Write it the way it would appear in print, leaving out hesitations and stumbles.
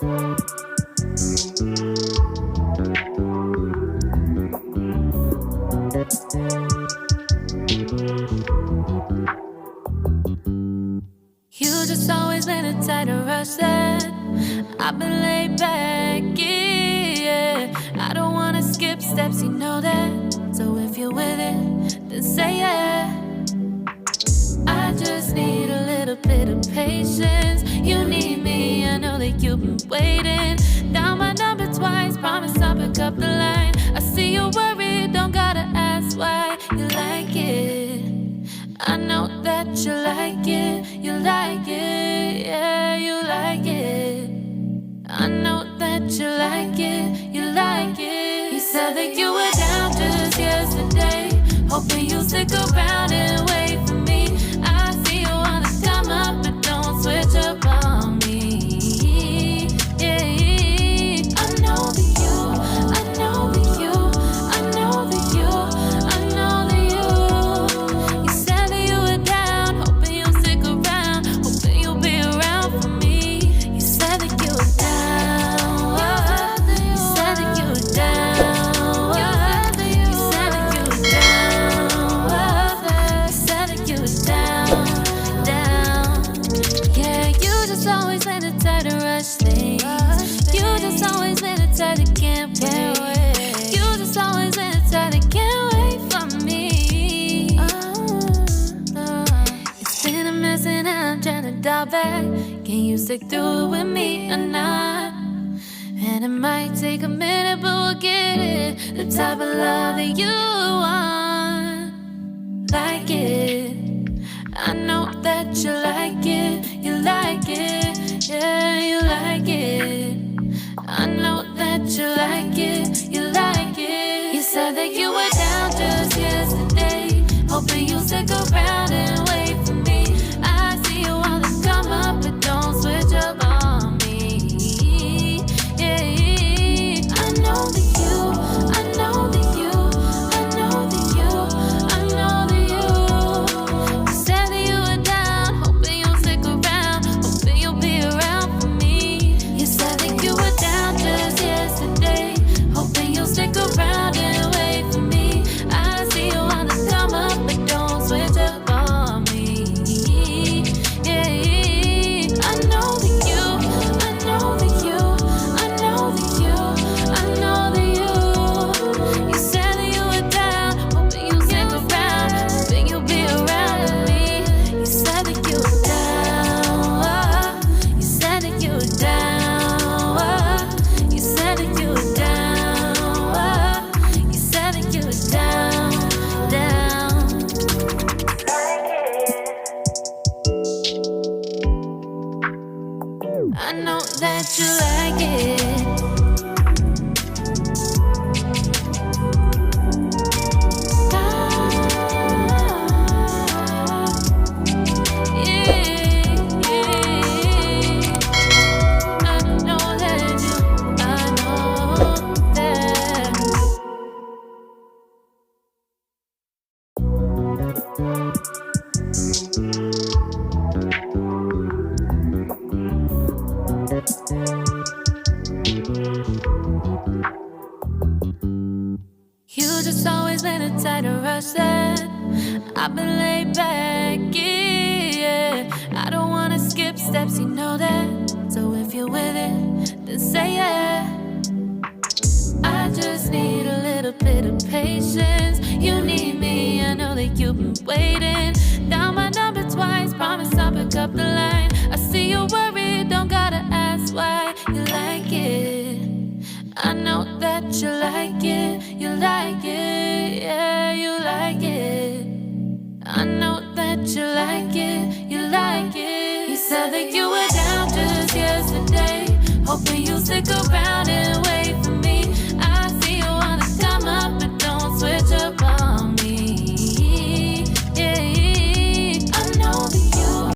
You just always been a tighter rush that I've been laid back, yeah. I don't wanna skip steps, you know that. So if you're with it, then say yeah. I just need a little bit of patience. You need me, I know that you've been waiting. Down my number twice, promise I'll pick up the line. I see you worried, don't gotta ask why. You like it, I know that you like it. You like it, yeah, you like it. I know that you like it, you like it. You said that you were down just yesterday, hoping you'll stick around and wait for me. I see you wanna come up, but don't switch up on me. Yeah, I know that you, I know that you, I know that you, I know that you. You said that you were down, hoping you'll stick around, hoping you'll be around for me. You said that you were down, you said that you were down, you said that you were down, you said that you were down, down. Yeah, you just always been the type to rush things. You just always been the type that can't wait. You just always been the type that can't wait for me. It's been a mess and I'm trying to dial back. Can you stick through it with me or not? And it might take a minute, but we'll get it. The type of love that you want, like it. I know that you like it, you like it, yeah, you like it. I know that you like it, you like it. You said that you were down just yesterday, hoping you'll stick around and wait for me. I see you wanna come up, but don't switch up on me. Yeah, I know that you, I know that you, I know that you, I know that you. You said that you were down, hoping you'll stick around, hoping you'll be around for me. You said that you were down just yesterday, hoping you'll stick around and wait for me. I see you wanna come up, but don't switch up on me. Yeah, I know that you, I know that you, I know that you, I know that you. You said that you were down, hoping you'll stick around, hoping you'll be around with me. You said that you were down, you said that you were down, you said that you were down, you said that you were down, down. I know that you like it. I know that you, I know that. You just always been a tighter rush that I've been laid back, yeah. I don't wanna skip steps, you know that. So if you're with it, then say yeah. I just need a little bit of patience. You need me, I know that you've been waiting. Down my number twice, promise I'll pick up the line. I see you worried, don't gotta ask why. You like it, I know that you like it, you like it, yeah, you like it. I know that you like it, you like it. You said that you were down just yesterday, hoping you'll stick around and wait